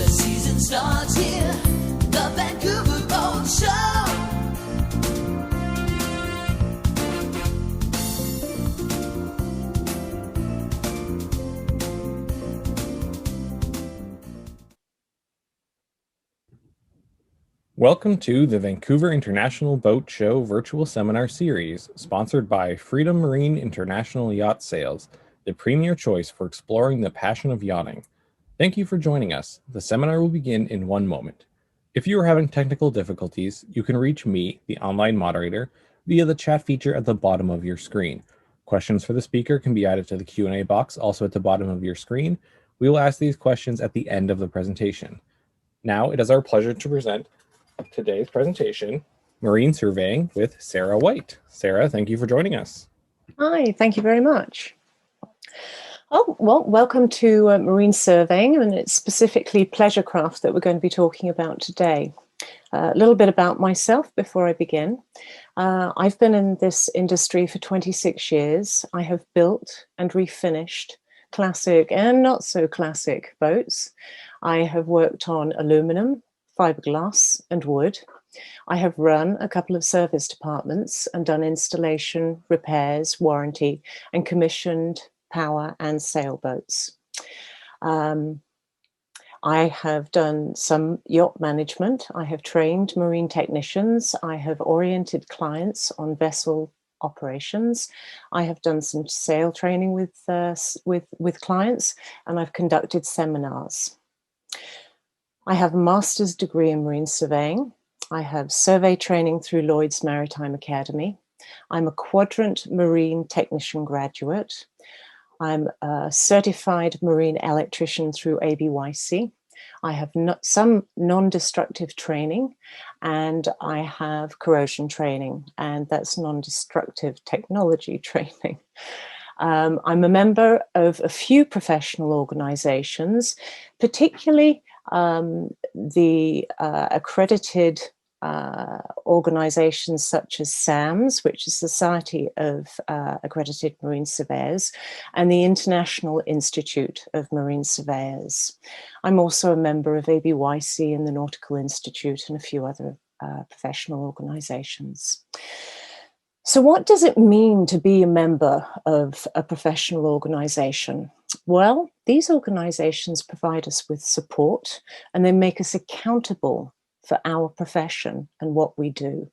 season starts here, the Vancouver Boat Show. Welcome to the Vancouver International Boat Show virtual seminar series, sponsored by Freedom Marine International Yacht Sales, the premier choice for exploring the passion of yachting. Thank you for joining us. The seminar will begin in 1 moment. If you are having technical difficulties, you can reach me, the online moderator, via the chat feature at the bottom of your screen. Questions for the speaker can be added to the Q&A box also at the bottom of your screen. We will ask these questions at the end of the presentation. Now it is our pleasure to present today's presentation, Marine Surveying with Sarah White. Sarah, thank you for joining us. Hi, thank you very much. Oh, well, welcome to Marine Surveying, and it's specifically pleasure craft that we're going to be talking about today. A little bit about myself before I begin. I've been in this industry for 26 years. I have built and refinished classic and not so classic boats. I have worked on aluminum, fiberglass and wood. I have run a couple of service departments and done installation, repairs, warranty, and commissioned power and sailboats. I have done some yacht management. I have trained marine technicians. I have oriented clients on vessel operations. I have done some sail training with clients, and I've conducted seminars. I have a master's degree in marine surveying. I have survey training through Lloyd's Maritime Academy. I'm a quadrant marine technician graduate. I'm a certified marine electrician through ABYC. I have some non-destructive training, and I have corrosion training, and that's non-destructive technology training. I'm a member of a few professional organizations, particularly the accredited organizations such as SAMS, which is Society of Accredited Marine Surveyors, and the International Institute of Marine Surveyors. I'm also a member of ABYC and the Nautical Institute and a few other professional organizations. So what does it mean to be a member of a professional organization? Well, these organizations provide us with support, and they make us accountable for our profession and what we do.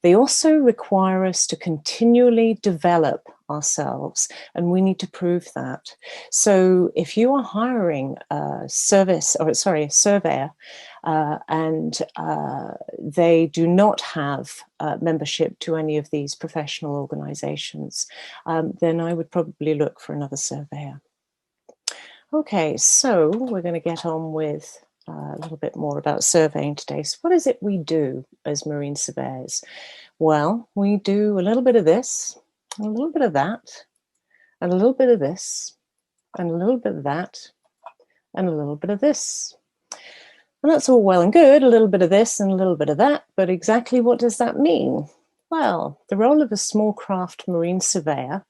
They also require us to continually develop ourselves, and we need to prove that. So if you are hiring a surveyor, and they do not have membership to any of these professional organizations, then I would probably look for another surveyor. Okay, so we're going to get on with a little bit more about surveying today. So what is it we do as marine surveyors? Well, we do a little bit of this, a little bit of that, and a little bit of this, and a little bit of that, and a little bit of this. And that's all well and good, a little bit of this and a little bit of that, but exactly what does that mean? Well, the role of a small craft marine surveyor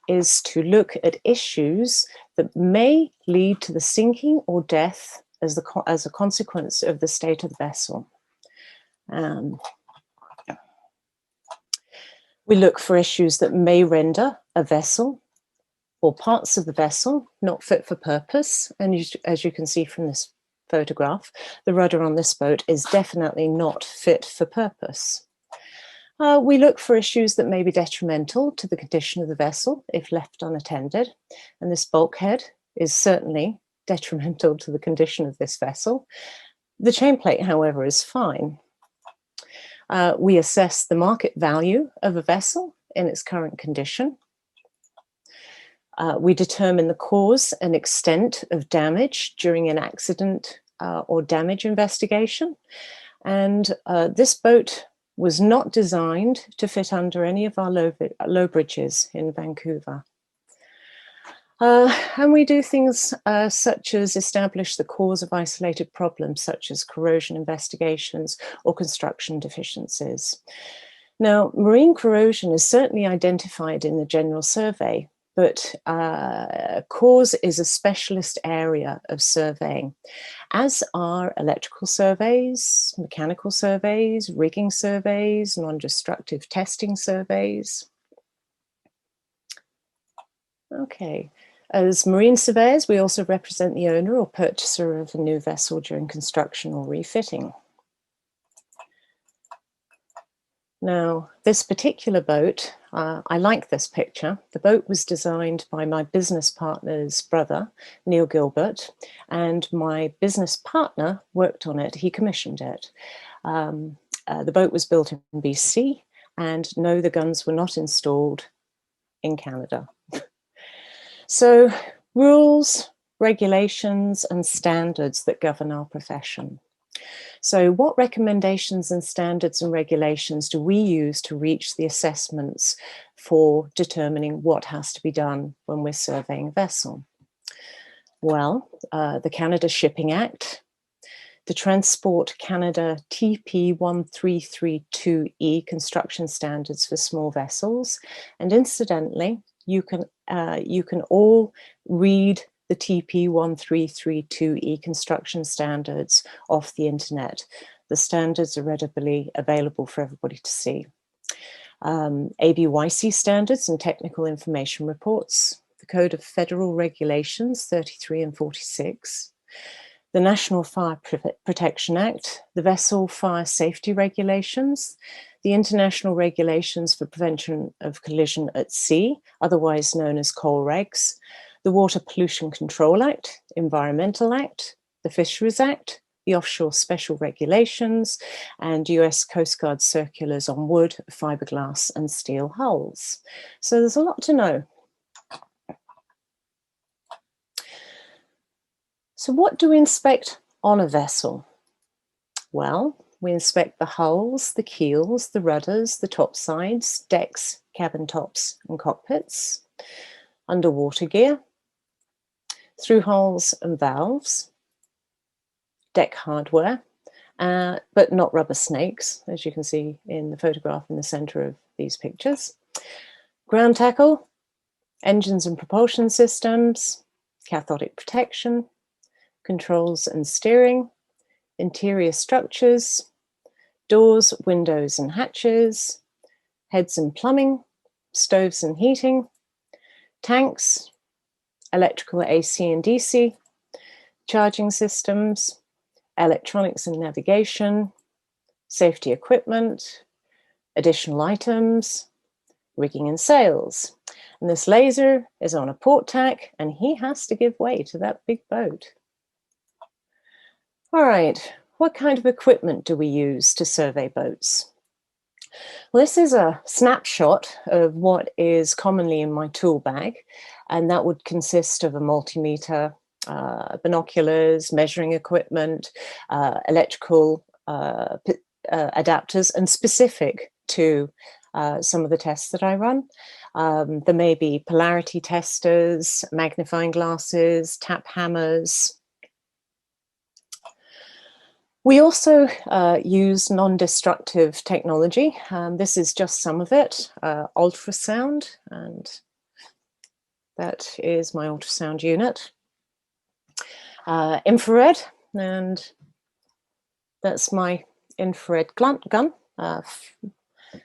is to look at issues that may lead to the sinking or death as a consequence of the state of the vessel. We look for issues that may render a vessel or parts of the vessel not fit for purpose. And as you can see from this photograph, the rudder on this boat is definitely not fit for purpose. We look for issues that may be detrimental to the condition of the vessel if left unattended. And this bulkhead is certainly detrimental to the condition of this vessel. The chain plate, however, is fine. We assess the market value of a vessel in its current condition. We determine the cause and extent of damage during an accident or damage investigation. And this boat was not designed to fit under any of our low bridges in Vancouver. And we do things such as establish the cause of isolated problems, such as corrosion investigations or construction deficiencies. Now, marine corrosion is certainly identified in the general survey, but cause is a specialist area of surveying, as are electrical surveys, mechanical surveys, rigging surveys, non-destructive testing surveys. Okay. As marine surveyors, we also represent the owner or purchaser of a new vessel during construction or refitting. Now, this particular boat, I like this picture. The boat was designed by my business partner's brother, Neil Gilbert, and my business partner worked on it. He commissioned it. The boat was built in BC, and no, the guns were not installed in Canada. So, rules, regulations, and standards that govern our profession. So what recommendations and standards and regulations do we use to reach the assessments for determining what has to be done when we're surveying a vessel? Well, the Canada Shipping Act, the Transport Canada TP 1332E construction standards for small vessels, and incidentally, you can all read the TP 1332E construction standards off the internet. The standards are readily available for everybody to see. ABYC standards and technical information reports, the Code of Federal Regulations 33 and 46, the National Fire Protection Act, the Vessel Fire Safety Regulations, the International Regulations for Prevention of Collision at Sea, otherwise known as COL regs, the Water Pollution Control Act, Environmental Act, the Fisheries Act, the Offshore Special Regulations, and US Coast Guard circulars on wood, fiberglass, and steel hulls. So there's a lot to know. So what do we inspect on a vessel? Well, we inspect the hulls, the keels, the rudders, the topsides, decks, cabin tops, and cockpits, underwater gear, through hulls and valves, deck hardware, but not rubber snakes, as you can see in the photograph in the center of these pictures, ground tackle, engines and propulsion systems, cathodic protection, controls and steering, interior structures, doors, windows and hatches, heads and plumbing, stoves and heating, tanks, electrical AC and DC, charging systems, electronics and navigation, safety equipment, additional items, rigging and sails. And this laser is on a port tack and he has to give way to that big boat. All right, what kind of equipment do we use to survey boats? Well, this is a snapshot of what is commonly in my tool bag, and that would consist of a multimeter, binoculars, measuring equipment, electrical adapters, and specific to some of the tests that I run. There may be polarity testers, magnifying glasses, tap hammers. We also use non-destructive technology. This is just some of it, ultrasound, and that is my ultrasound unit. Infrared, and that's my infrared gun, my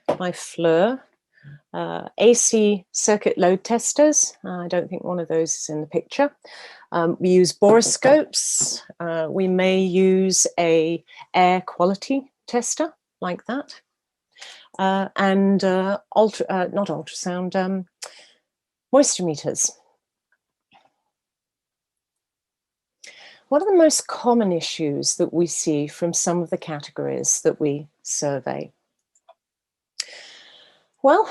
FLIR. AC circuit load testers. I don't think one of those is in the picture. We use borescopes. We may use a air quality tester like that. And not ultrasound, moisture meters. What are the most common issues that we see from some of the categories that we survey? Well,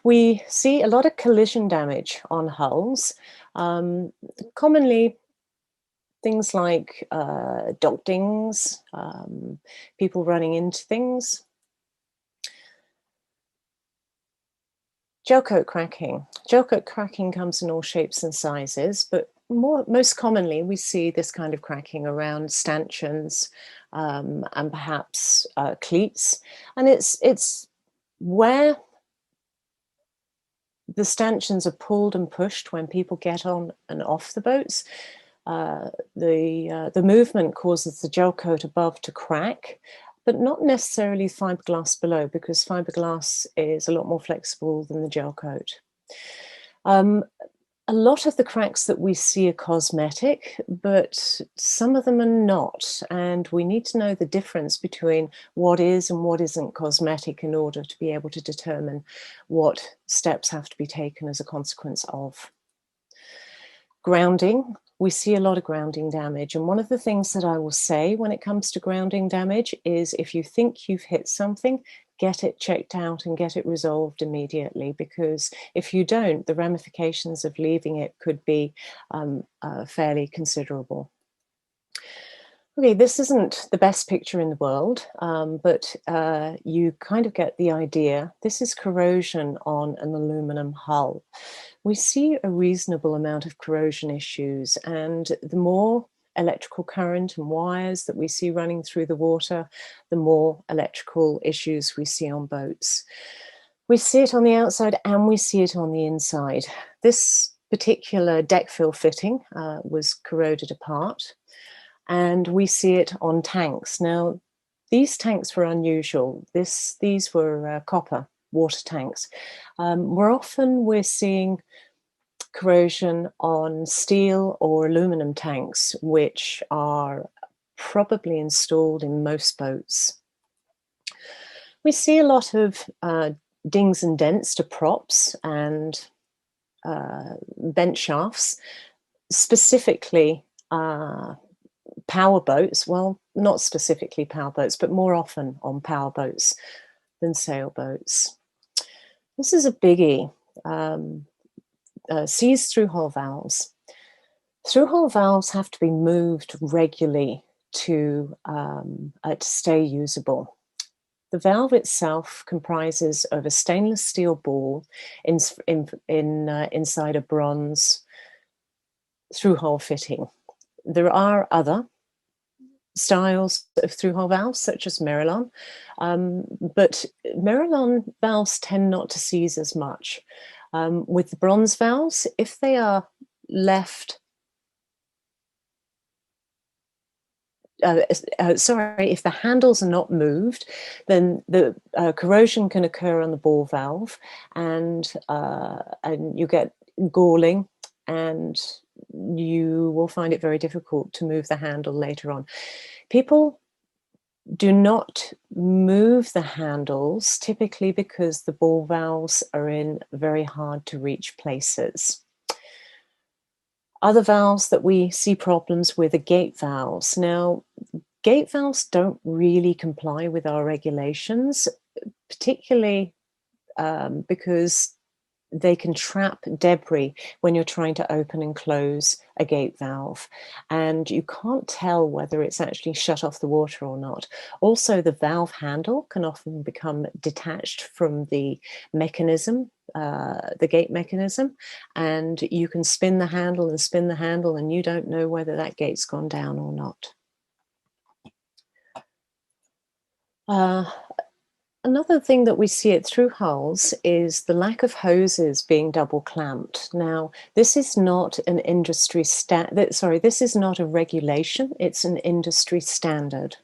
we see a lot of collision damage on hulls. Commonly, things like dock dings, people running into things. Gel coat cracking. Gel coat cracking comes in all shapes and sizes, but most commonly we see this kind of cracking around stanchions and perhaps cleats. And it's where the stanchions are pulled and pushed when people get on and off the boats. The movement causes the gel coat above to crack, but not necessarily fiberglass below, because fiberglass is a lot more flexible than the gel coat. A lot of the cracks that we see are cosmetic, but some of them are not. And we need to know the difference between what is and what isn't cosmetic in order to be able to determine what steps have to be taken as a consequence of. Grounding. We see a lot of grounding damage. And one of the things that I will say when it comes to grounding damage is, if you think you've hit something, get it checked out and get it resolved immediately, because if you don't, the ramifications of leaving it could be fairly considerable. Okay, this isn't the best picture in the world, but you kind of get the idea. This is corrosion on an aluminum hull. We see a reasonable amount of corrosion issues, and the more electrical current and wires that we see running through the water, the more electrical issues we see on boats. We see it on the outside and we see it on the inside. This particular deck fill fitting was corroded apart, and we see it on tanks. Now, these tanks were unusual. These were copper water tanks. We're seeing corrosion on steel or aluminum tanks, which are probably installed in most boats. We see a lot of dings and dents to props and bent shafts, specifically power boats. Well, not specifically power boats, but more often on power boats than sailboats. This is a biggie. Seized through-hole valves. Through-hole valves have to be moved regularly to stay usable. The valve itself comprises of a stainless steel ball inside a bronze through-hole fitting. There are other styles of through-hole valves, such as Merilon, but Merilon valves tend not to seize as much. With the bronze valves, if they are left, if the handles are not moved, then the corrosion can occur on the ball valve, and you get galling, and you will find it very difficult to move the handle later on. People do not move the handles, typically because the ball valves are in very hard to reach places. Other valves that we see problems with are gate valves. Now, gate valves don't really comply with our regulations, particularly because they can trap debris when you're trying to open and close a gate valve, and you can't tell whether it's actually shut off the water or not. Also, the valve handle can often become detached from the mechanism, the gate mechanism, and you can spin the handle and you don't know whether that gate's gone down or not. Another thing that we see at through hulls is the lack of hoses being double clamped. Now, this is not an industry this is not a regulation, it's an industry standard.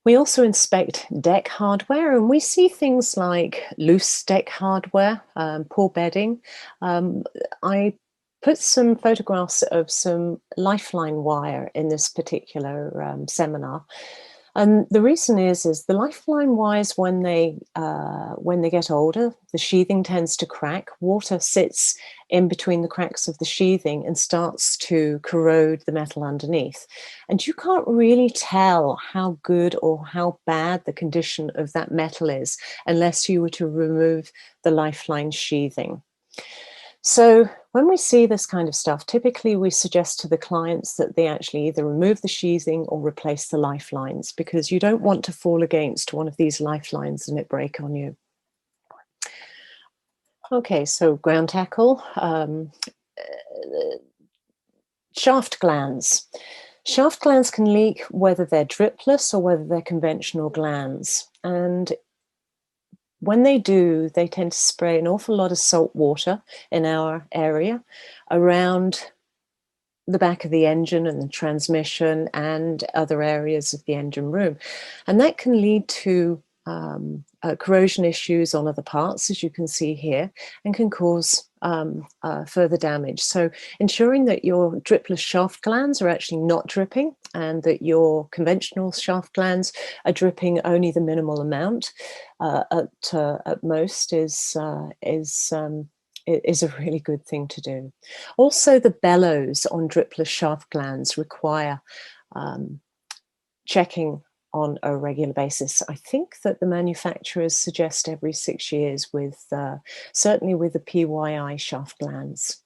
We also inspect deck hardware, and we see things like loose deck hardware, poor bedding. I put some photographs of some lifeline wire in this particular seminar. And the reason is the lifeline wires, when they get older, the sheathing tends to crack. Water sits in between the cracks of the sheathing and starts to corrode the metal underneath. And you can't really tell how good or how bad the condition of that metal is unless you were to remove the lifeline sheathing. So when we see this kind of stuff, typically we suggest to the clients that they actually either remove the sheathing or replace the lifelines, because you don't want to fall against one of these lifelines and it break on you. Okay, so ground tackle, shaft glands. Shaft glands can leak whether they're dripless or whether they're conventional glands. And when they do, they tend to spray an awful lot of salt water in our area around the back of the engine and the transmission and other areas of the engine room. And that can lead to corrosion issues on other parts, as you can see here, and can cause further damage. So ensuring that your dripless shaft glands are actually not dripping and that your conventional shaft glands are dripping only the minimal amount at most is a really good thing to do. Also, the bellows on dripless shaft glands require checking on a regular basis. I think that the manufacturers suggest every 6 years with certainly with the PYI shaft glands.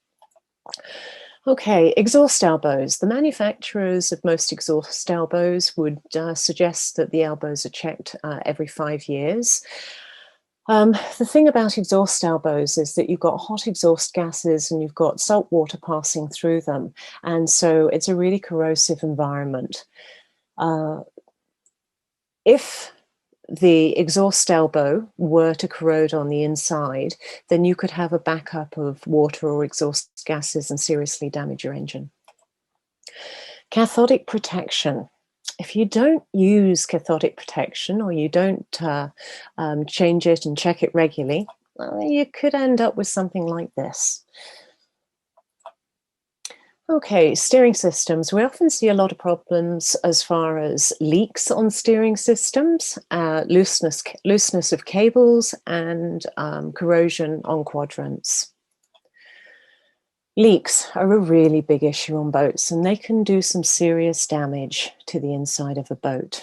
Okay, exhaust elbows. The manufacturers of most exhaust elbows would suggest that the elbows are checked every 5 years. The thing about exhaust elbows is that you've got hot exhaust gases and you've got salt water passing through them. And so it's a really corrosive environment. If the exhaust elbow were to corrode on the inside, then you could have a backup of water or exhaust gases and seriously damage your engine. Cathodic protection. If you don't use cathodic protection or you don't change it and check it regularly, you could end up with something like this. Okay, steering systems. We often see a lot of problems as far as leaks on steering systems, looseness of cables, and corrosion on quadrants. Leaks are a really big issue on boats, and they can do some serious damage to the inside of a boat.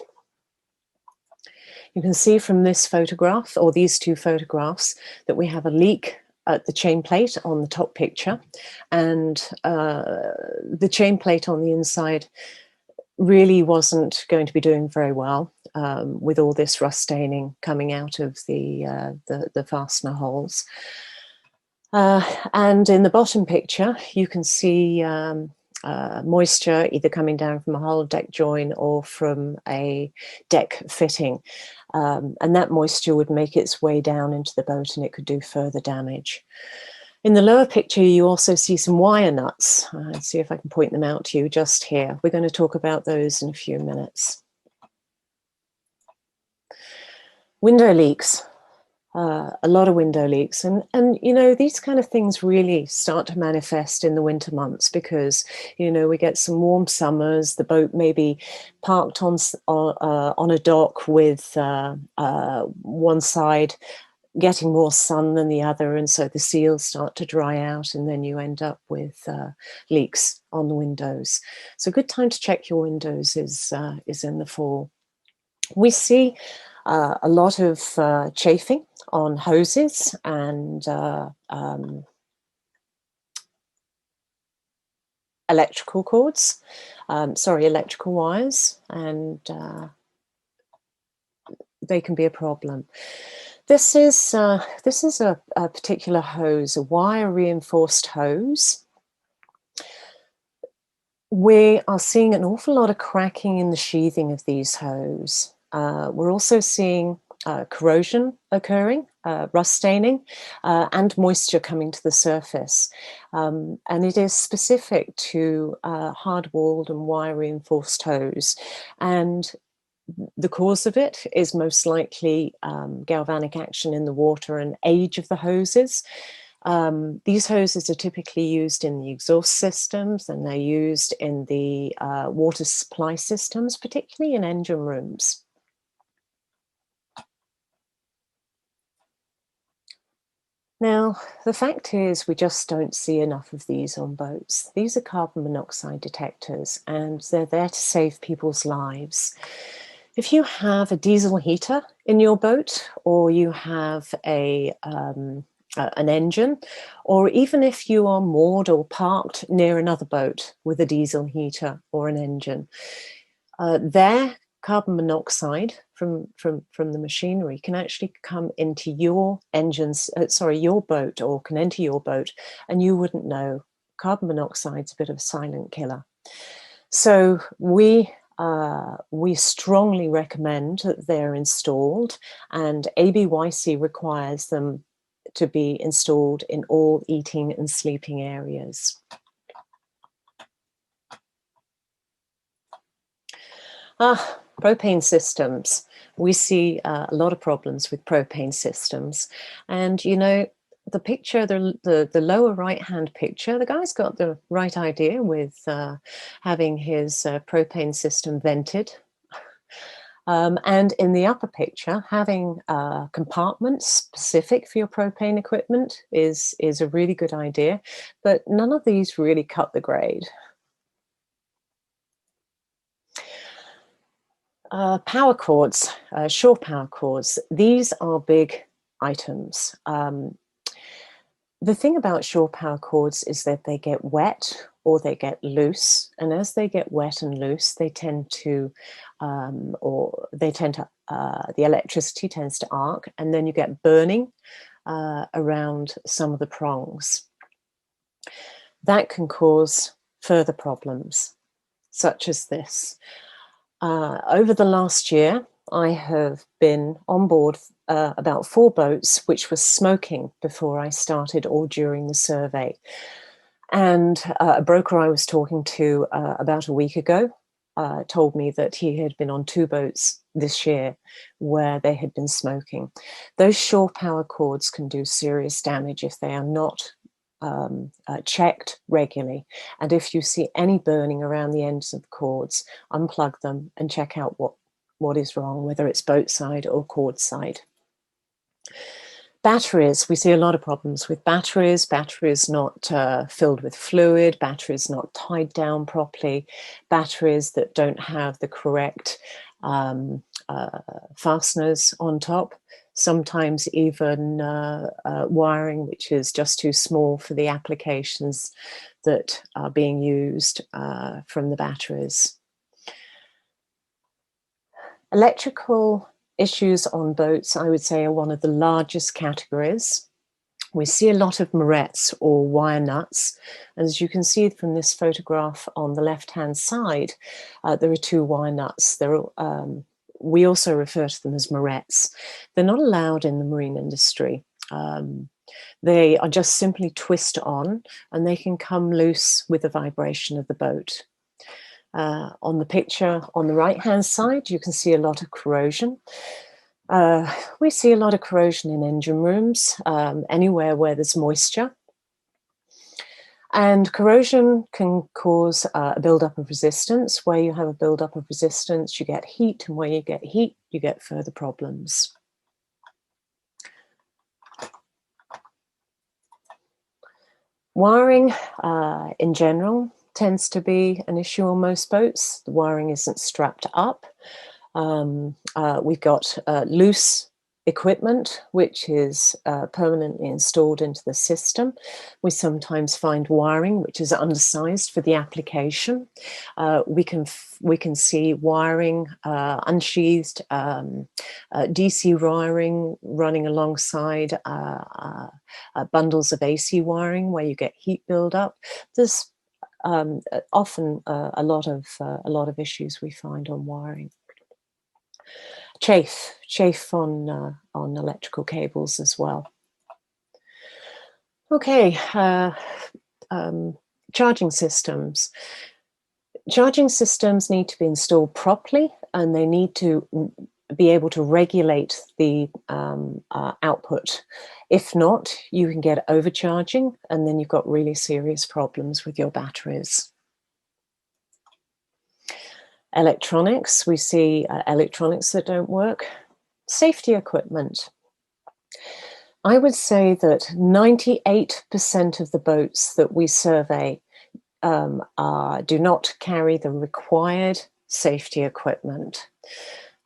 You can see from this photograph, or these two photographs, that we have a leak at the chain plate on the top picture, and the chain plate on the inside really wasn't going to be doing very well with all this rust staining coming out of the fastener holes. And in the bottom picture, you can see moisture either coming down from a hull deck join or from a deck fitting. And that moisture would make its way down into the boat and it could do further damage. In the lower picture, you also see some wire nuts. Let's see if I can point them out to you just here. We're going to talk about those in a few minutes. Window leaks. A lot of window leaks, and you know, these kind of things really start to manifest in the winter months because, you know, we get some warm summers. The boat may be parked on a dock with one side getting more sun than the other, and so the seals start to dry out, and then you end up with leaks on the windows. So a good time to check your windows is in the fall. We see a lot of chafing on hoses and electrical cords, electrical wires, and they can be a problem. This is a particular hose, a wire reinforced hose. We are seeing an awful lot of cracking in the sheathing of these hose. We're also seeing corrosion occurring, rust staining, and moisture coming to the surface. And it is specific to hard-walled and wire-reinforced hose. And the cause of it is most likely galvanic action in the water and age of the hoses. These hoses are typically used in the exhaust systems, and they're used in the water supply systems, particularly in engine rooms. Now, the fact is we just don't see enough of these on boats. These are carbon monoxide detectors, and they're there to save people's lives. If you have a diesel heater in your boat, or you have an engine, or even if you are moored or parked near another boat with a diesel heater or an engine, their carbon monoxide from the machinery can actually come into your your boat, or can enter your boat, and you wouldn't know. Carbon monoxide's a bit of a silent killer. So we we strongly recommend that they're installed, and ABYC requires them to be installed in all eating and sleeping areas. Propane systems. We see a lot of problems with propane systems. And, you know, the picture, the lower right-hand picture, the guy's got the right idea with having his propane system vented. And in the upper picture, having compartments specific for your propane equipment is a really good idea, but none of these really cut the grade. Power cords, shore power cords, these are big items. The thing about shore power cords is that they get wet or they get loose, and as they get wet and loose, they tend to, the electricity tends to arc, and then you get burning around some of the prongs. That can cause further problems, such as this. Over the last year, I have been on board about 4 boats which were smoking before I started or during the survey. And a broker I was talking to about a week ago told me that he had been on 2 boats this year where they had been smoking. Those shore power cords can do serious damage if they are not checked regularly, and if you see any burning around the ends of the cords, unplug them and check out what is wrong, whether it's boat side or cord side. Batteries, we see a lot of problems with batteries not filled with fluid, batteries not tied down properly, batteries that don't have the correct fasteners on top. Sometimes even wiring which is just too small for the applications that are being used from the batteries. Electrical issues on boats, I would say, are one of the largest categories. We see a lot of morettes or wire nuts. As you can see from this photograph on the left-hand side, there are 2 wire nuts. We also refer to them as morettes. They're not allowed in the marine industry. They are just simply twist on, and they can come loose with the vibration of the boat. On the picture on the right-hand side, you can see a lot of corrosion. We see a lot of corrosion in engine rooms, anywhere where there's moisture. And corrosion can cause a buildup of resistance. Where you have a buildup of resistance, you get heat, and where you get heat, you get further problems. Wiring, in general, tends to be an issue on most boats. The wiring isn't strapped up. We've got loose equipment which is permanently installed into the system. We sometimes find wiring which is undersized for the application. We can see wiring, unsheathed, DC wiring running alongside bundles of AC wiring where you get heat buildup. There's often a lot of issues we find on wiring. Chafe on electrical cables as well. Okay, charging systems. Charging systems need to be installed properly, and they need to be able to regulate the output. If not, you can get overcharging, and then you've got really serious problems with your batteries. Electronics, we see electronics that don't work. Safety equipment. I would say that 98% of the boats that we survey do not carry the required safety equipment.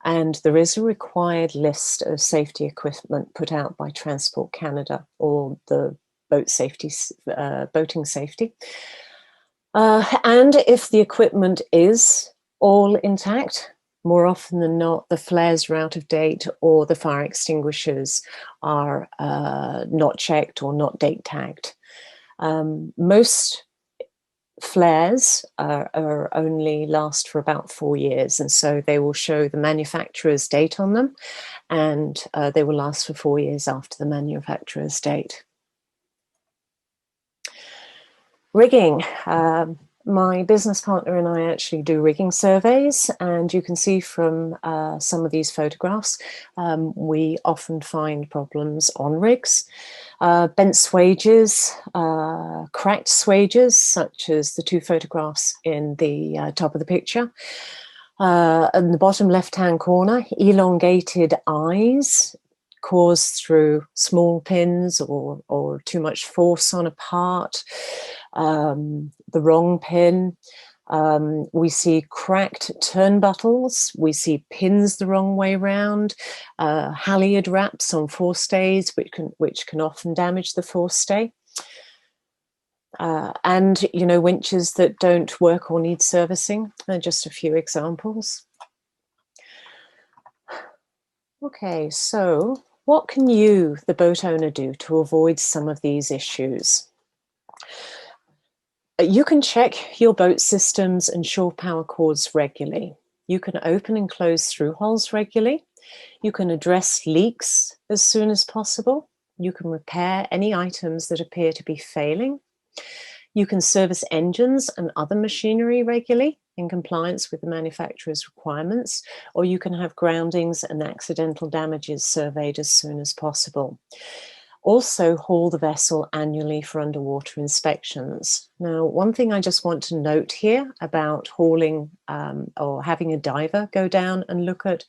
And there is a required list of safety equipment put out by Transport Canada, or the boating safety. And if the equipment is all intact, more often than not, the flares are out of date, or the fire extinguishers are not checked or not date tagged. Most flares are only last for about 4 years, and so they will show the manufacturer's date on them, and they will last for 4 years after the manufacturer's date. Rigging. My business partner and I actually do rigging surveys, and you can see from some of these photographs, we often find problems on rigs. Bent swagers, cracked swagers, such as the 2 photographs in the top of the picture. In the bottom left-hand corner, elongated eyes caused through small pins or too much force on a part, the wrong pin. We see cracked turnbuckles, we see pins the wrong way round, halyard wraps on forestays, which can often damage the forestay. And, you know, winches that don't work or need servicing. Just a few examples. Okay, so what can you, the boat owner, do to avoid some of these issues? You can check your boat systems and shore power cords regularly. You can open and close through holes regularly. You can address leaks as soon as possible. You can repair any items that appear to be failing. You can service engines and other machinery regularly in compliance with the manufacturer's requirements, or you can have groundings and accidental damages surveyed as soon as possible. Also, haul the vessel annually for underwater inspections. Now, one thing I just want to note here about hauling or having a diver go down and look at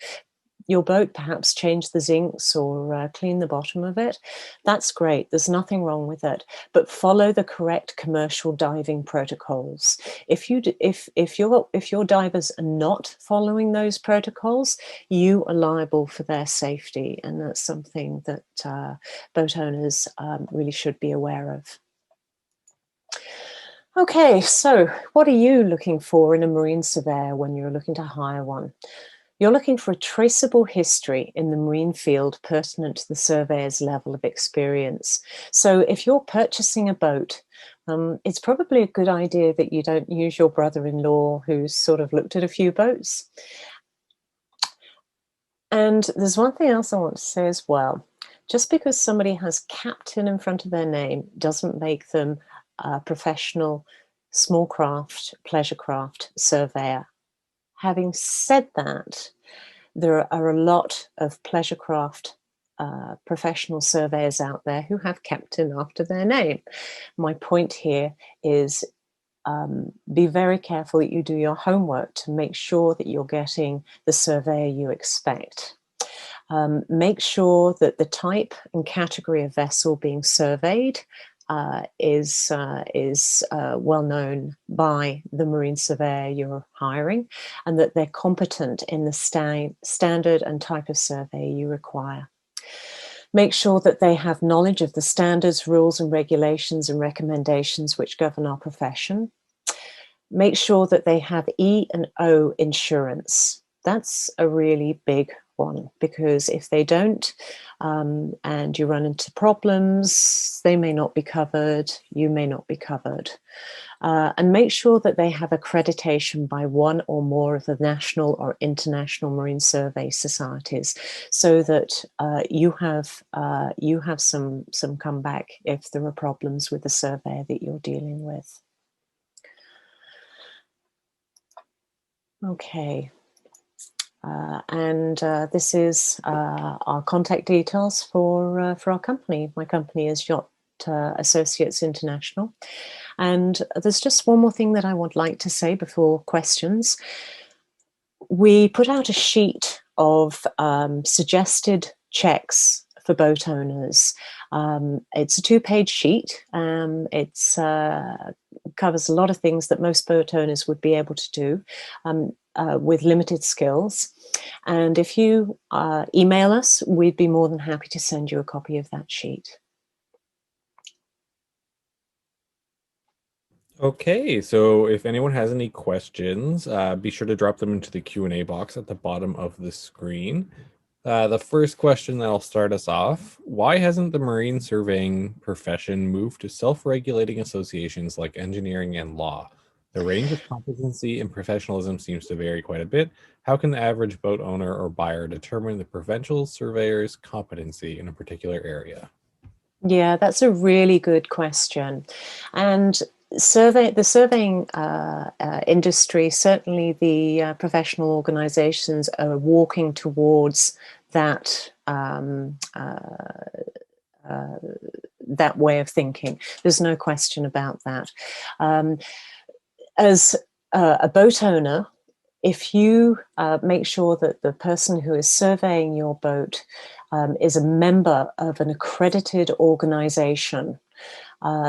your boat, perhaps change the zincs or clean the bottom of it, that's great. There's nothing wrong with it. But follow the correct commercial diving protocols. If your divers are not following those protocols, you are liable for their safety, and that's something that boat owners really should be aware of. Okay, so what are you looking for in a marine surveyor when you're looking to hire one? You're looking for a traceable history in the marine field pertinent to the surveyor's level of experience. So if you're purchasing a boat, it's probably a good idea that you don't use your brother-in-law who's sort of looked at a few boats. And there's one thing else I want to say as well. Just because somebody has captain in front of their name doesn't make them a professional small craft, pleasure craft surveyor. Having said that, there are a lot of pleasure craft professional surveyors out there who have captain after their name. My point here is be very careful that you do your homework to make sure that you're getting the surveyor you expect. Make sure that the type and category of vessel being surveyed is well known by the marine surveyor you're hiring, and that they're competent in the standard and type of survey you require. Make sure that they have knowledge of the standards, rules and regulations and recommendations which govern our profession. Make sure that they have E&O insurance. That's a really big one, because if they don't and you run into problems, they may not be covered, you may not be covered. And make sure that they have accreditation by one or more of the national or international marine survey societies, so that you have some comeback if there are problems with the survey that you're dealing with. Okay. This is our contact details for our company. My company is Yacht Associates International. And there's just one more thing that I would like to say before questions. We put out a sheet of suggested checks for boat owners. It's a 2-page sheet. It covers a lot of things that most boat owners would be able to do with limited skills. And if you email us, we'd be more than happy to send you a copy of that sheet. Okay, so if anyone has any questions, be sure to drop them into the Q&A box at the bottom of the screen. The first question that'll start us off: why hasn't the marine surveying profession moved to self-regulating associations like engineering and law? The range of competency and professionalism seems to vary quite a bit. How can the average boat owner or buyer determine the provincial surveyor's competency in a particular area? Yeah, that's a really good question. And the surveying industry, certainly the professional organizations are walking towards that that way of thinking. There's no question about that. As a boat owner, if you make sure that the person who is surveying your boat is a member of an accredited organization,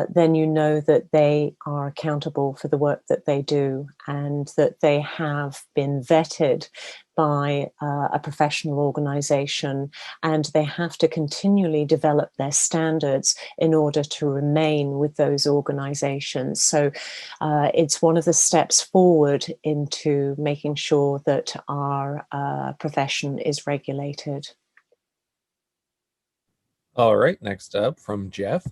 then you know that they are accountable for the work that they do and that they have been vetted by a professional organization, and they have to continually develop their standards in order to remain with those organizations. So it's one of the steps forward into making sure that our profession is regulated. All right, next up from Jeff.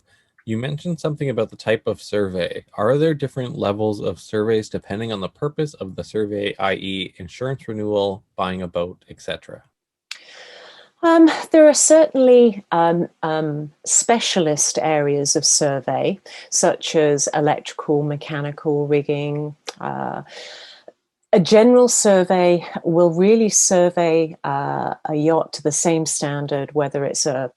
You mentioned something about the type of survey. Are there different levels of surveys depending on the purpose of the survey, i.e., insurance renewal, buying a boat, etc.? There are certainly specialist areas of survey, such as electrical, mechanical, rigging. A general survey will really survey a yacht to the same standard, whether it's a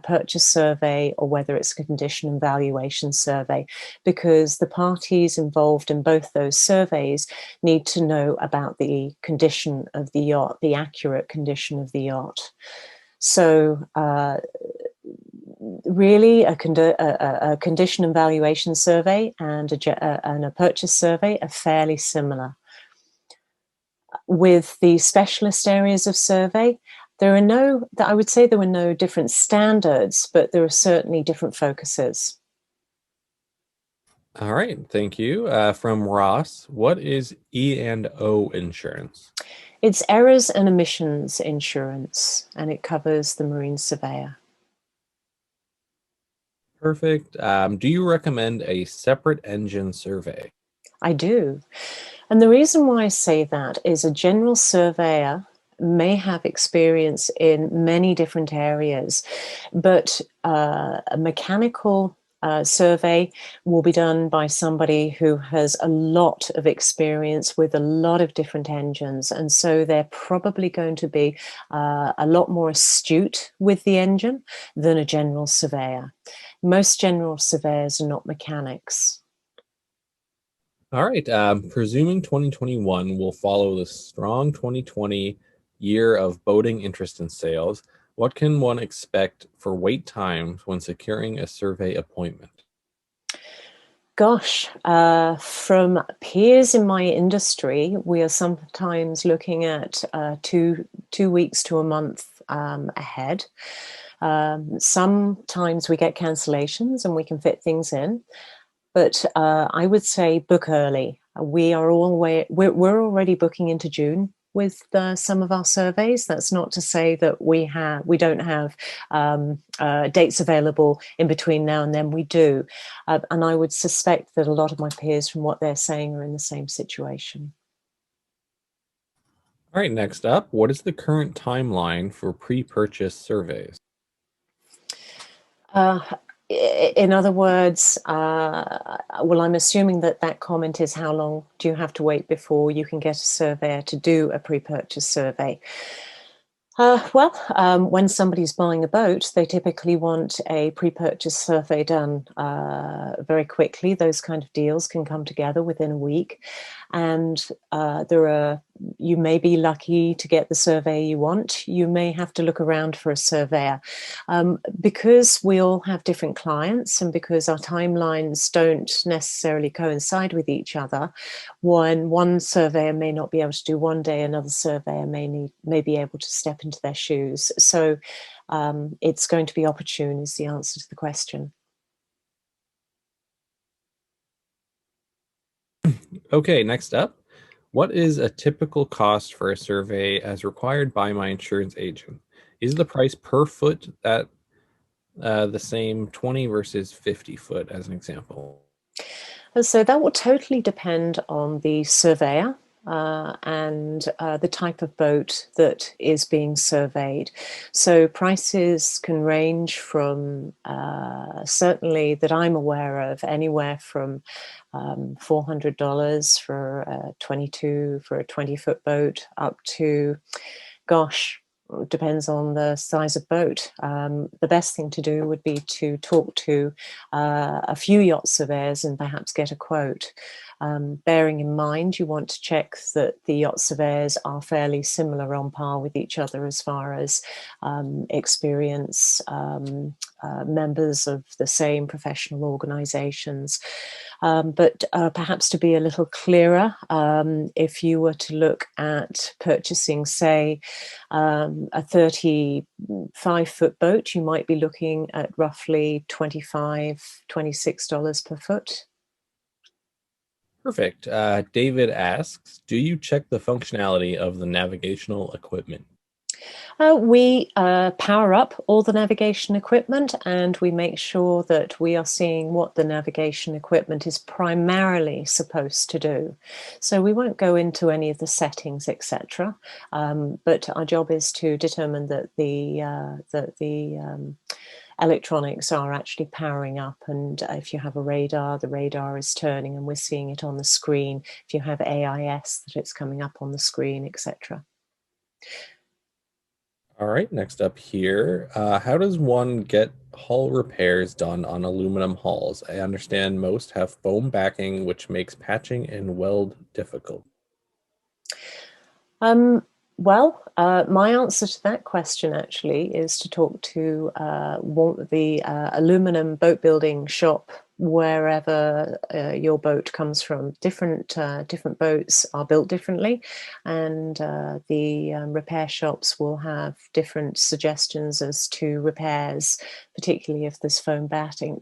purchase survey or whether it's a condition and valuation survey, because the parties involved in both those surveys need to know about the condition of the yacht, the accurate condition of the yacht. So really a condition and valuation survey and a purchase survey are fairly similar. With the specialist areas of survey, I would say there were no different standards, but there are certainly different focuses. All right, thank you. From Ross, what is E&O insurance? It's errors and omissions insurance, and it covers the marine surveyor. Perfect. Do you recommend a separate engine survey? I do. And the reason why I say that is a general surveyor may have experience in many different areas, but a mechanical survey will be done by somebody who has a lot of experience with a lot of different engines. And so they're probably going to be a lot more astute with the engine than a general surveyor. Most general surveyors are not mechanics. All right. Presuming 2021 will follow the strong 2020 year of boating interest and sales, what can one expect for wait times when securing a survey appointment? Gosh, from peers in my industry, we are sometimes looking at 2 weeks to a month ahead. Sometimes we get cancellations and we can fit things in, but I would say book early. We're already booking into June with some of our surveys. That's not to say that we don't have dates available in between now and then. We do, and I would suspect that a lot of my peers, from what they're saying, are in the same situation. All right. Next up, what is the current timeline for pre-purchase surveys? In other words, well, I'm assuming that comment is how long do you have to wait before you can get a surveyor to do a pre-purchase survey? When somebody's buying a boat, they typically want a pre-purchase survey done very quickly. Those kind of deals can come together within a week. And you may be lucky to get the survey you want. You may have to look around for a surveyor. Because we all have different clients and because our timelines don't necessarily coincide with each other, one surveyor may not be able to do one day, another surveyor may be able to step into their shoes. So it's going to be opportune is the answer to the question. Okay, next up, what is a typical cost for a survey as required by my insurance agent? Is the price per foot the same 20 versus 50 foot as an example? So that will totally depend on the surveyor and the type of boat that is being surveyed. So prices can range from, certainly that I'm aware of, anywhere from $400 for a 20-foot boat up to, gosh, depends on the size of boat. The best thing to do would be to talk to a few yacht surveyors and perhaps get a quote. Bearing in mind, you want to check that the yacht surveyors are fairly similar, on par with each other as far as experience, members of the same professional organizations. But perhaps to be a little clearer, if you were to look at purchasing, say, a 35-foot boat, you might be looking at roughly $26 per foot. Perfect. David asks, do you check the functionality of the navigational equipment? We power up all the navigation equipment, and we make sure that we are seeing what the navigation equipment is primarily supposed to do. So we won't go into any of the settings, etc. But our job is to determine that the electronics are actually powering up, and if you have a radar, the radar is turning and we're seeing it on the screen. If you have AIS, that it's coming up on the screen, etc. All right, next up here, how does one get hull repairs done on aluminum hulls? I understand most have foam backing, which makes patching and weld difficult. My answer to that question actually is to talk to the aluminum boat building shop wherever your boat comes from. Different boats are built differently, and the repair shops will have different suggestions as to repairs, particularly if there's foam backing.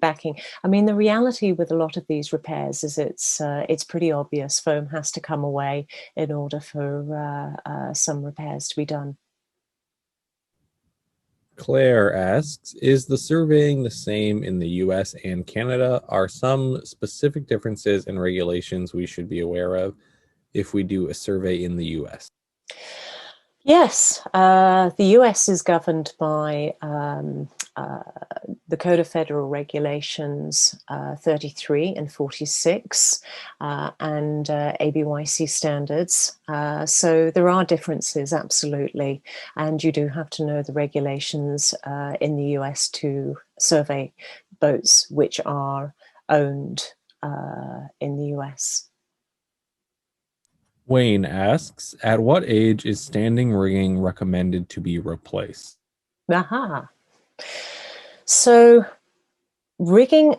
I mean, the reality with a lot of these repairs is it's pretty obvious. Foam has to come away in order for some repairs to be done. Claire asks, is the surveying the same in the US and Canada? Are some specific differences in regulations we should be aware of if we do a survey in the US? Yes, the US is governed by the Code of Federal Regulations 33 and 46 and ABYC standards. So there are differences, absolutely. And you do have to know the regulations in the US to survey boats which are owned in the US. Wayne asks, at what age is standing rigging recommended to be replaced? Aha. So rigging,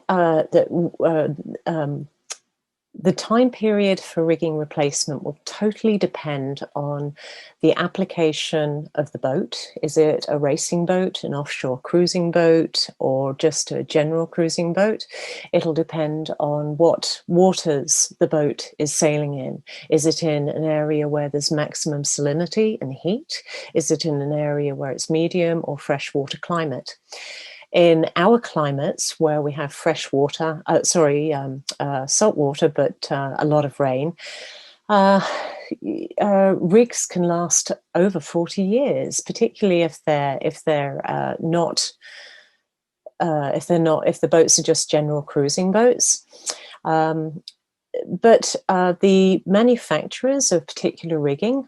the time period for rigging replacement will totally depend on the application of the boat. Is it a racing boat, an offshore cruising boat, or just a general cruising boat? It'll depend on what waters the boat is sailing in. Is it in an area where there's maximum salinity and heat? Is it in an area where it's medium or freshwater climate? In our climates, where we have fresh water, salt water, but a lot of rain, rigs can last over 40 years, particularly if the boats are just general cruising boats. But the manufacturers of particular rigging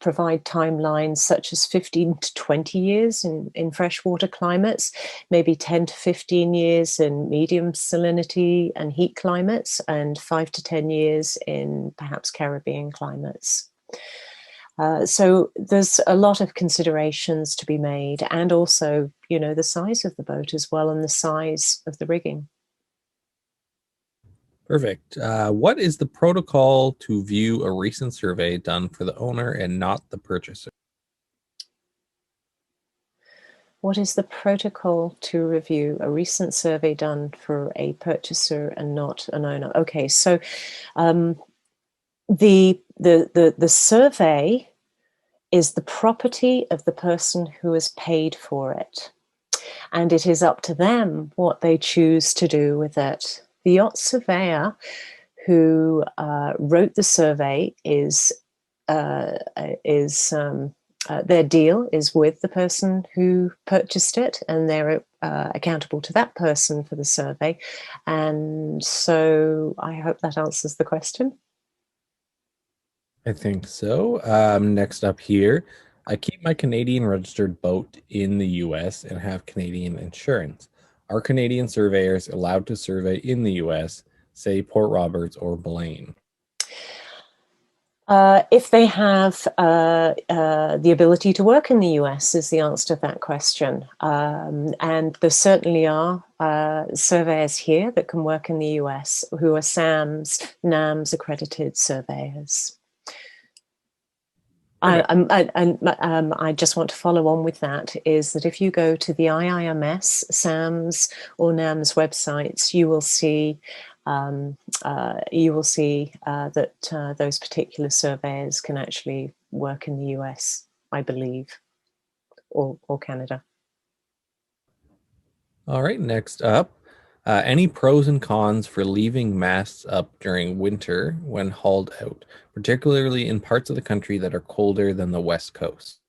provide timelines such as 15 to 20 years in freshwater climates, maybe 10 to 15 years in medium salinity and heat climates, and 5 to 10 years in perhaps Caribbean climates. So there's a lot of considerations to be made, and also, the size of the boat as well, and the size of the rigging. Perfect. What is the protocol to view a recent survey done for the owner and not the purchaser? What is the protocol to review a recent survey done for a purchaser and not an owner? Okay, so the survey is the property of the person who has paid for it, and it is up to them what they choose to do with it. The yacht surveyor who wrote the survey their deal is with the person who purchased it, and they're accountable to that person for the survey. And so I hope that answers the question. I think so. Next up here, I keep my Canadian registered boat in the US and have Canadian insurance. Are Canadian surveyors allowed to survey in the US, say Port Roberts or Blaine? If they have the ability to work in the US is the answer to that question. And there certainly are surveyors here that can work in the US who are SAMS, NAMS accredited surveyors. I just want to follow on with that, is that if you go to the IIMS, SAMS or NAMS websites, you will see that those particular surveyors can actually work in the US, I believe, or Canada. All right, next up, any pros and cons for leaving masts up during winter when hauled out, particularly in parts of the country that are colder than the West Coast?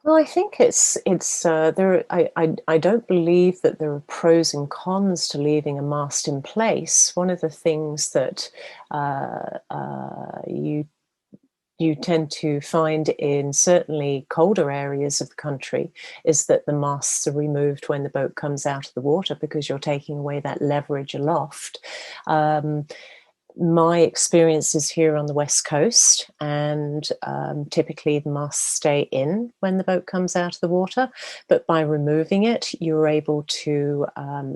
Well, I think it's there. I don't believe that there are pros and cons to leaving a mast in place. One of the things that you tend to find in certainly colder areas of the country is that the masts are removed when the boat comes out of the water, because you're taking away that leverage aloft. My experience is here on the West Coast, and typically the masts stay in when the boat comes out of the water, but by removing it, you're able to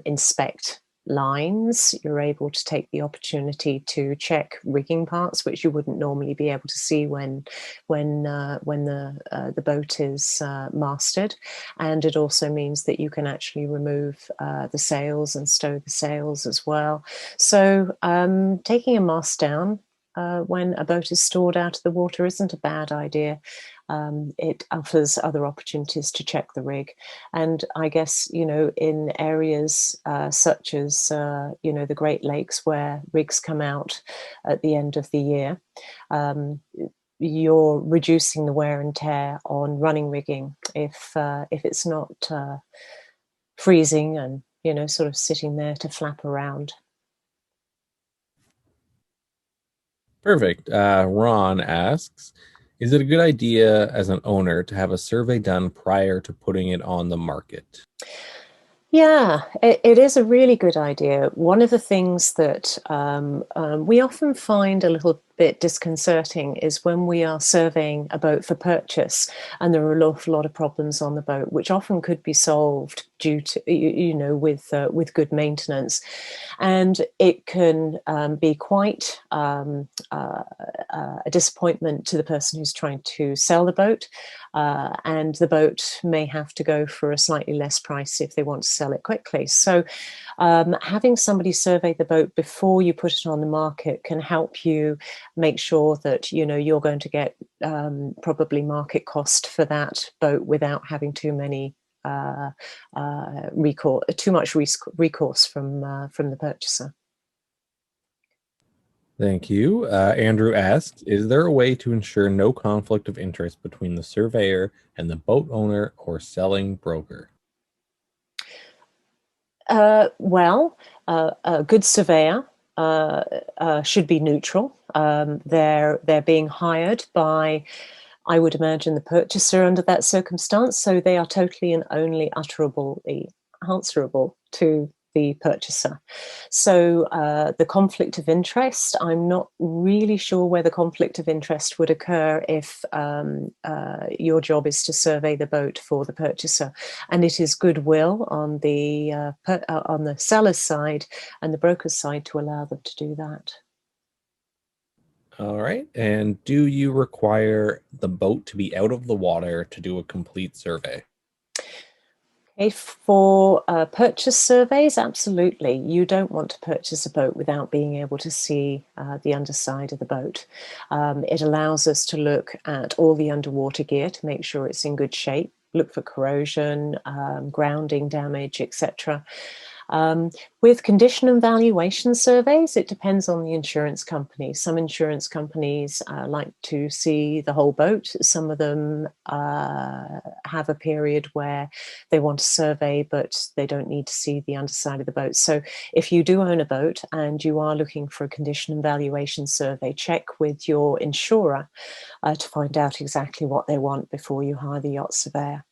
inspect lines. You're able to take the opportunity to check rigging parts, which you wouldn't normally be able to see when the boat is masted. And it also means that you can actually remove the sails and stow the sails as well. So taking a mast down when a boat is stored out of the water isn't a bad idea. It offers other opportunities to check the rig. And I guess, in areas such as, the Great Lakes, where rigs come out at the end of the year, you're reducing the wear and tear on running rigging if it's not freezing and, sort of sitting there to flap around. Perfect. Ron asks, is it a good idea as an owner to have a survey done prior to putting it on the market? Yeah, it is a really good idea. One of the things that we often find a little bit disconcerting is when we are surveying a boat for purchase and there are an awful lot of problems on the boat, which often could be solved due to, with good maintenance. And it can be quite a disappointment to the person who's trying to sell the boat. And the boat may have to go for a slightly less price if they want to sell it quickly. So having somebody survey the boat before you put it on the market can help you make sure that you're going to get probably market cost for that boat without having too much recourse from the purchaser. Thank you. Andrew asks, is there a way to ensure no conflict of interest between the surveyor and the boat owner or selling broker? Well, a good surveyor should be neutral. They're being hired by, I would imagine, the purchaser under that circumstance, so they are totally and only utterably answerable to the purchaser. So the conflict of interest, I'm not really sure where the conflict of interest would occur if your job is to survey the boat for the purchaser, and it is goodwill on the seller's side and the broker's side to allow them to do that. All right. And do you require the boat to be out of the water to do a complete survey? Okay, for purchase surveys, absolutely. You don't want to purchase a boat without being able to see the underside of the boat. It allows us to look at all the underwater gear to make sure it's in good shape, look for corrosion, grounding damage, etc. With condition and valuation surveys, it depends on the insurance company. Some insurance companies like to see the whole boat. Some of them have a period where they want to survey, but they don't need to see the underside of the boat. So if you do own a boat and you are looking for a condition and valuation survey, check with your insurer to find out exactly what they want before you hire the yacht surveyor.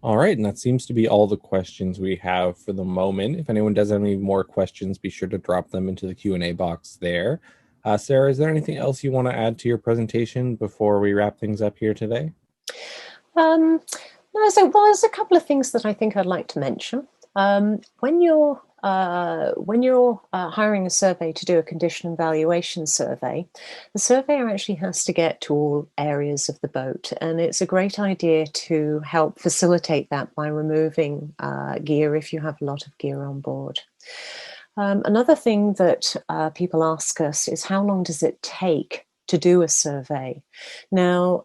All right, and that seems to be all the questions we have for the moment. If anyone does have any more questions, be sure to drop them into the Q&A box there. Sarah, is there anything else you want to add to your presentation before we wrap things up here today? No, well, there's a couple of things that I think I'd like to mention. When you're hiring a survey to do a condition and valuation survey, the surveyor actually has to get to all areas of the boat, and it's a great idea to help facilitate that by removing gear if you have a lot of gear on board. Another thing that people ask us is, how long does it take to do a survey? Now,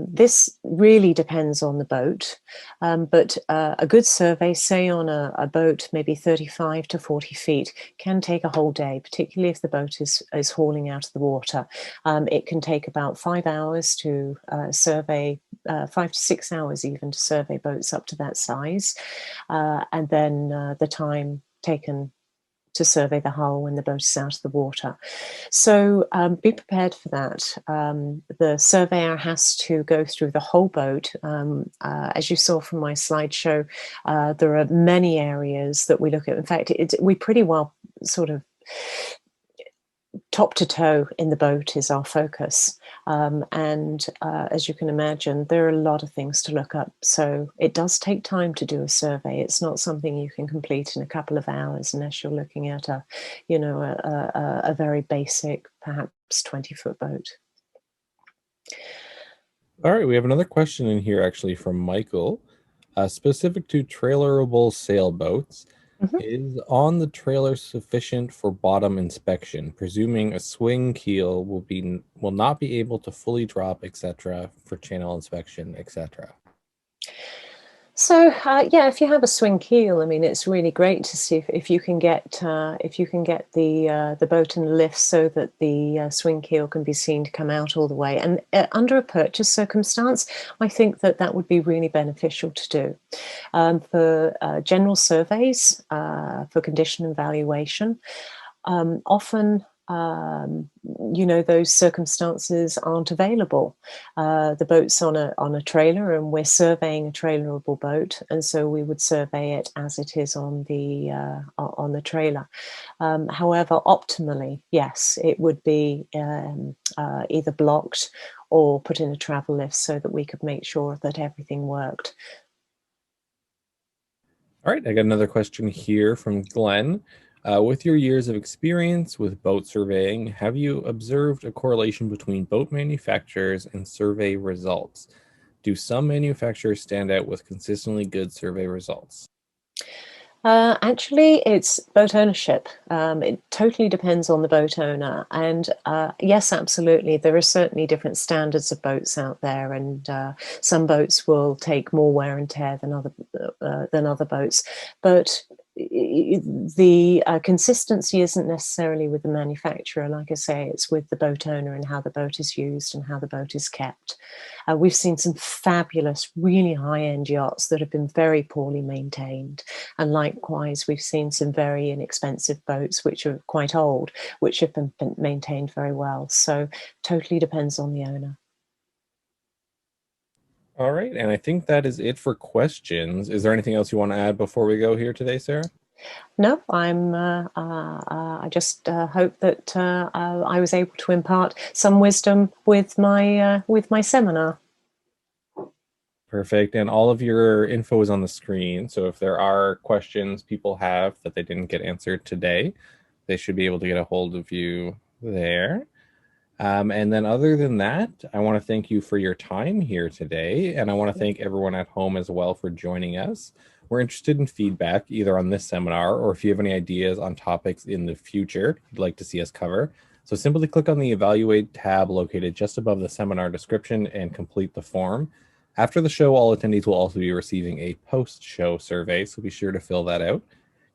this really depends on the boat, but a good survey, say on a boat maybe 35 to 40 feet, can take a whole day, particularly if the boat is hauling out of the water. It can take about 5 hours to survey, 5 to 6 hours even, to survey boats up to that size, and then the time taken to survey the hull when the boat is out of the water. So be prepared for that. The surveyor has to go through the whole boat. As you saw from my slideshow, there are many areas that we look at. In fact, we pretty well sort of top to toe in the boat is our focus. As you can imagine, there are a lot of things to look up. So it does take time to do a survey. It's not something you can complete in a couple of hours unless you're looking at a very basic, perhaps 20-foot boat. All right, we have another question in here actually from Michael, specific to trailerable sailboats. Is on the trailer sufficient for bottom inspection, presuming a swing keel will not be able to fully drop, etc., for channel inspection, etc.? So yeah, if you have a swing keel, I mean, it's really great to see if you can get the boat in the lift so that the swing keel can be seen to come out all the way. And under a purchase circumstance, I think that would be really beneficial to do. For general surveys, for condition and valuation, often those circumstances aren't available. The boat's on a trailer, and we're surveying a trailerable boat, and so we would survey it as it is on the trailer. However, optimally, yes, it would be either blocked or put in a travel lift so that we could make sure that everything worked. All right, I got another question here from Glenn. With your years of experience with boat surveying, have you observed a correlation between boat manufacturers and survey results? Do some manufacturers stand out with consistently good survey results? Actually, it's boat ownership. It totally depends on the boat owner. And yes, absolutely, there are certainly different standards of boats out there, and some boats will take more wear and tear than other boats. But the consistency isn't necessarily with the manufacturer. Like I say, it's with the boat owner and how the boat is used and how the boat is kept. We've seen some fabulous, really high-end yachts that have been very poorly maintained. And likewise, we've seen some very inexpensive boats, which are quite old, which have been maintained very well. So totally depends on the owner. All right, and I think that is it for questions. Is there anything else you want to add before we go here today, Sarah? No, I just hope that I was able to impart some wisdom with my seminar. Perfect. And all of your info is on the screen. So if there are questions people have that they didn't get answered today, they should be able to get a hold of you there. And then other than that, I want to thank you for your time here today. And I want to thank everyone at home as well for joining us. We're interested in feedback either on this seminar or if you have any ideas on topics in the future you'd like to see us cover. So simply click on the Evaluate tab located just above the seminar description and complete the form. After the show, all attendees will also be receiving a post-show survey, so be sure to fill that out.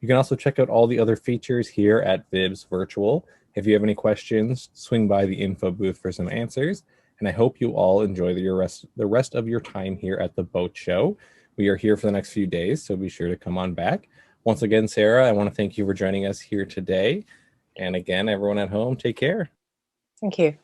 You can also check out all the other features here at VIBS Virtual. If you have any questions, swing by the info booth for some answers. And I hope you all enjoy the rest of your time here at the boat show. We are here for the next few days, so be sure to come on back. Once again, Sarah, I want to thank you for joining us here today. And again, everyone at home, take care. Thank you.